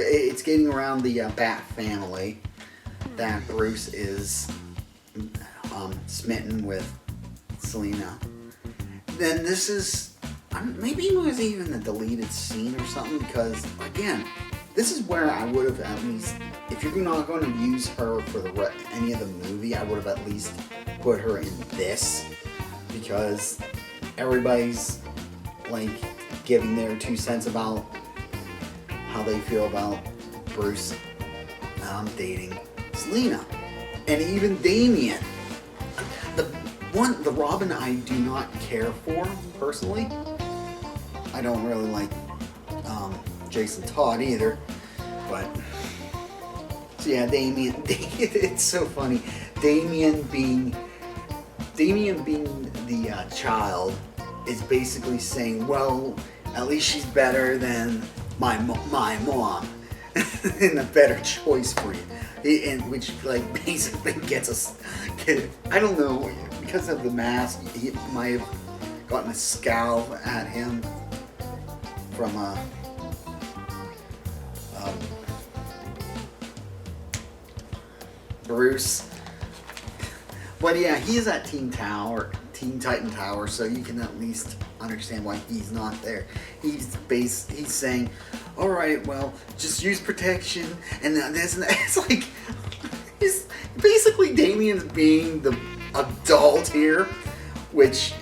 it's getting around the Bat family that Bruce is smitten with Selina. Then this is maybe it was even a deleted scene or something, because again, this is where I would have at least, if you're not going to use her for any of the movie, I would have at least put her in this, because everybody's like giving their 2 cents about how they feel about Bruce dating Selina. And even Damien. The Robin I do not care for, personally. I don't really like Jason Todd either. But, so yeah, Damien, it's so funny. Damien being the child is basically saying, well, at least she's better than my mom. And a better choice for you. And which like basically gets us, I don't know, because of the mask, he might have gotten a scowl at him from Bruce. But yeah, he's at Teen Titan Tower, so you can at least understand why he's not there. He's saying, all right, well, just use protection, and this and that. It's like, he's basically Damien's being the adult here, which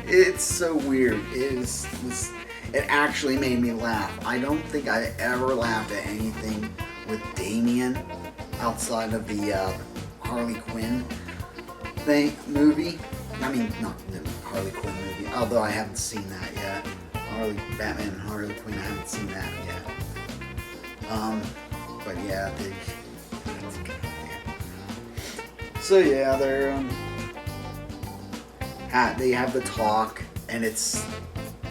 it's so weird. It actually made me laugh. I don't think I ever laughed at anything with Damien outside of the Harley Quinn movie. I mean, not the Harley Quinn movie, although I haven't seen that yet. Batman and Harley Quinn, I haven't seen that yet. But yeah, so yeah, they have the talk, and it's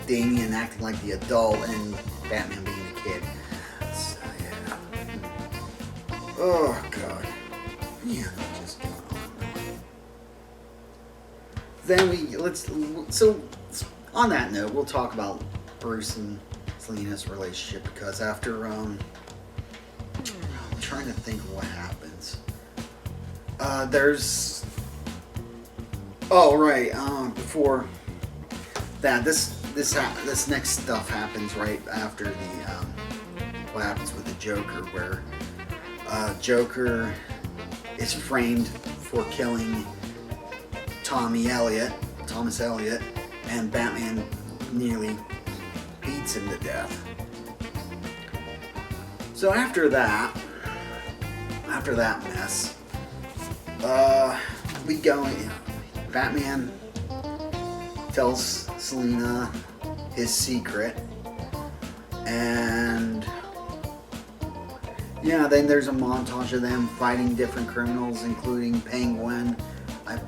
Damien acting like the adult and Batman being the kid. So yeah. Oh god. Yeah, just going on. Then so on that note, we'll talk about Bruce and Selina's relationship, because after I'm trying to think of what happens. Before that, this next stuff happens right after what happens with the Joker, where Joker is framed for killing Thomas Elliot, and Batman nearly beats him to death. So after that mess, Batman tells Selina his secret, and yeah, then there's a montage of them fighting different criminals, including Penguin, I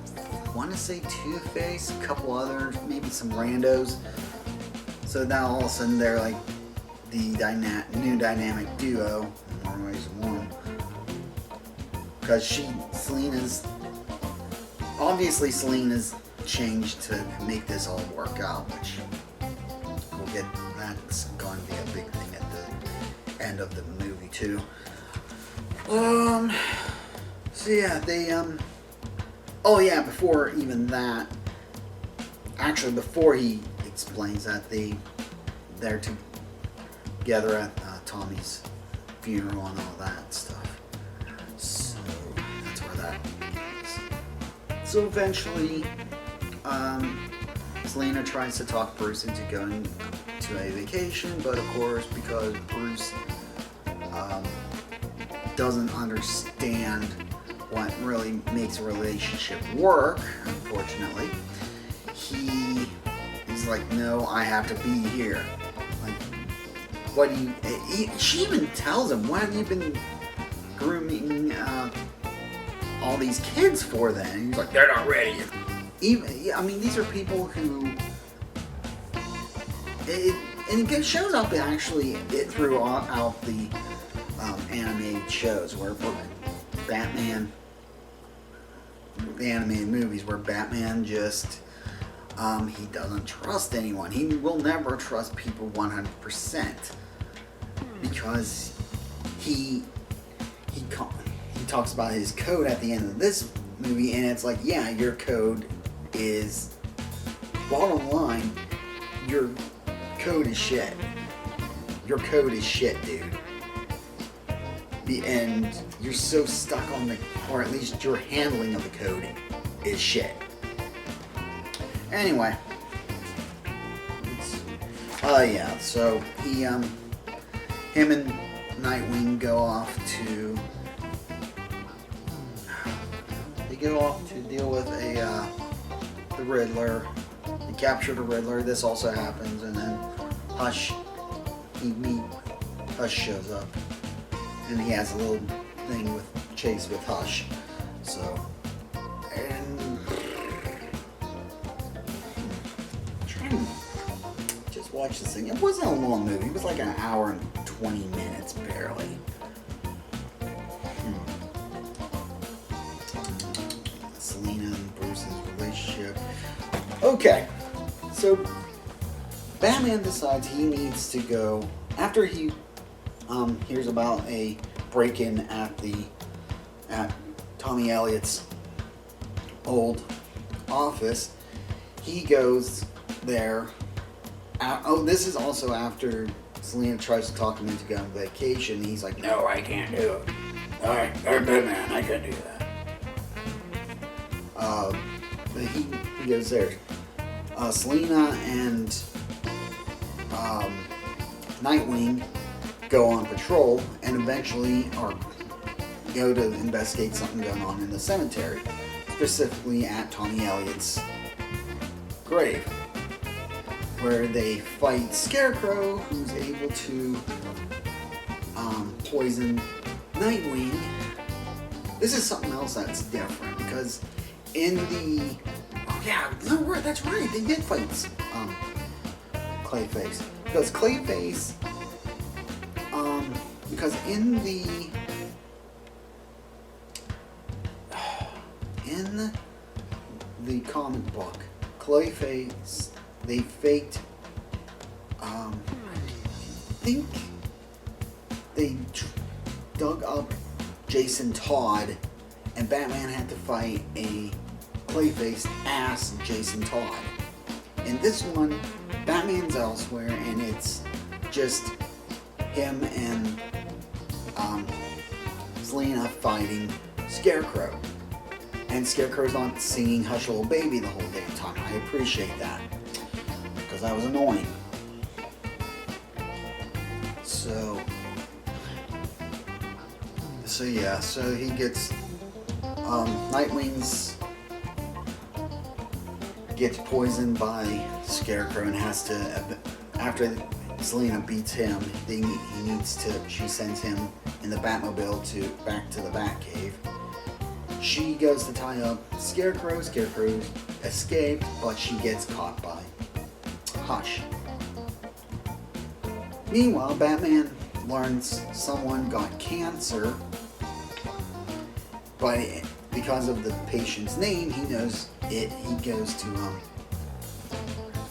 want to say Two-Face, a couple others, maybe some randos. So now all of a sudden they're like the new dynamic duo, in more ways than one. Because Selina's changed to make this all work out, which that's going to be a big thing at the end of the movie too. So yeah, before even that, actually before he explains that they're together at Tommy's funeral and all that stuff. So that's where that begins. So eventually, Selina tries to talk Bruce into going to a vacation, but of course, because Bruce doesn't understand what really makes a relationship work, unfortunately, he's like, no, I have to be here. Like, she even tells him, what have you been grooming all these kids for then? And he's like, they're not ready. These are people who, and it shows up actually throughout the animated shows, where Batman, the animated movies, where Batman just, he doesn't trust anyone. He will never trust people 100%, because he talks about his code at the end of this movie, and it's like, yeah, your code is, bottom line, your code is shit. Your code is shit, dude. And you're so stuck on the, or at least your handling of the code is shit. Anyway. Yeah, so him and Nightwing go off to deal with the Riddler. They capture the Riddler. This also happens, and then Hush shows up, and he has a little thing with chase with Hush. So, and just watch this thing. It wasn't a long movie. It was like an hour and 20 minutes, barely. Selina and Bruce's relationship. Okay, so Batman decides he needs to go after he hears about a break-in at Tommy Elliott's old office. He goes there. This is also after Selina tries to talk him into going on vacation. He's like, "No, I can't do it. I'm Batman. I can't do that." But he goes there. Selina and Nightwing go on patrol and eventually go to investigate something going on in the cemetery, specifically at Tommy Elliott's grave, where they fight Scarecrow, who's able to poison Nightwing. This is something else that's different, because in the... Oh yeah, no, that's right, they did fight Clayface. Because Clayface... because in the comic book, Clayface, they faked, I think they dug up Jason Todd, and Batman had to fight a Clayface ass Jason Todd. In this one, Batman's elsewhere, and it's just him and Selina fighting Scarecrow. And Scarecrow's not singing Hush Little Baby the whole damn time. I appreciate that, because that was annoying. So yeah, so he gets, Nightwing's gets poisoned by Scarecrow and has to, after Selina beats him, she sends him in the Batmobile back to the Batcave. She goes to tie up Scarecrow. Scarecrow escapes, but she gets caught by Hush. Meanwhile, Batman learns someone got cancer, but because of the patient's name, he knows it. He goes to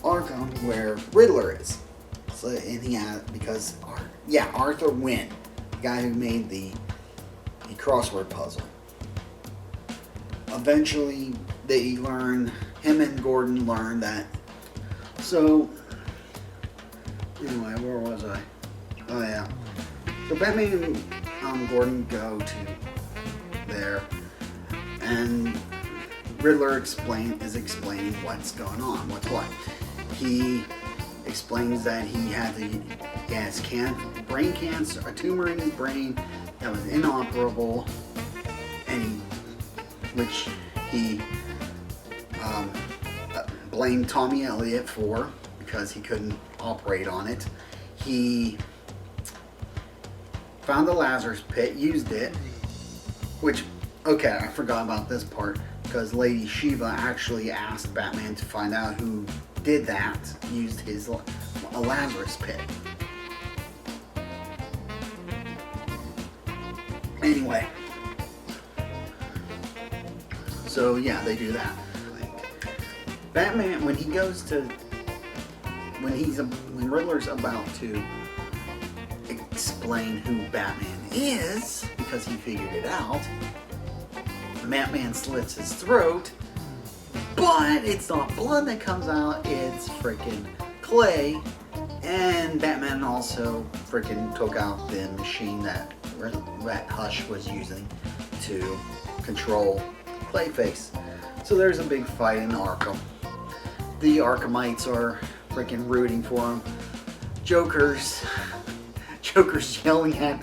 Arkham, where Riddler is. So, Arthur Wynn, the guy who made the crossword puzzle. Eventually, him and Gordon learn that. So, anyway, where was I? Oh yeah. So Batman and Gordon go to there, and Riddler is explaining what's going on. What's what? He explains that he has brain cancer, a tumor in his brain that was inoperable, and which he blamed Tommy Elliott for, because he couldn't operate on it. He found the Lazarus Pit, used it, which, okay, I forgot about this part, because Lady Shiva actually asked Batman to find out who did that, used a Lazarus Pit. Anyway. So yeah, they do that. Batman, when Riddler's about to explain who Batman is, because he figured it out, Batman slits his throat, but it's not blood that comes out, it's freaking clay. And Batman also freaking took out the machine that Hush was using to control Clayface. So there's a big fight in Arkham. The Arkhamites are freaking rooting for him. Joker's yelling at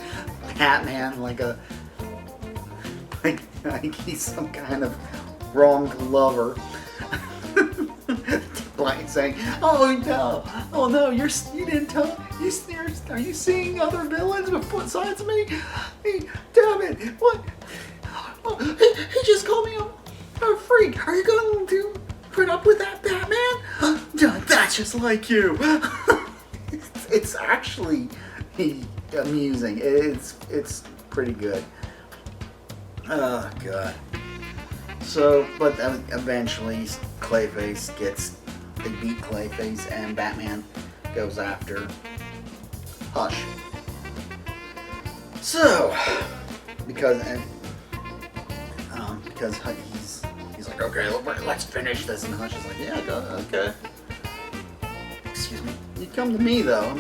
Batman like he's some kind of wronged lover. Like saying, oh no, you didn't tell, are you seeing other villains besides me? Hey, damn it, what? Oh, he just called me a freak. Are you going to put up with that, Batman? That's just like you. It's actually amusing. It's pretty good. Oh god. So, but eventually they beat Clayface, and Batman goes after Hush. So, because he's like, okay, let's finish this, and Hush is like, yeah, go, okay. Excuse me. You come to me though.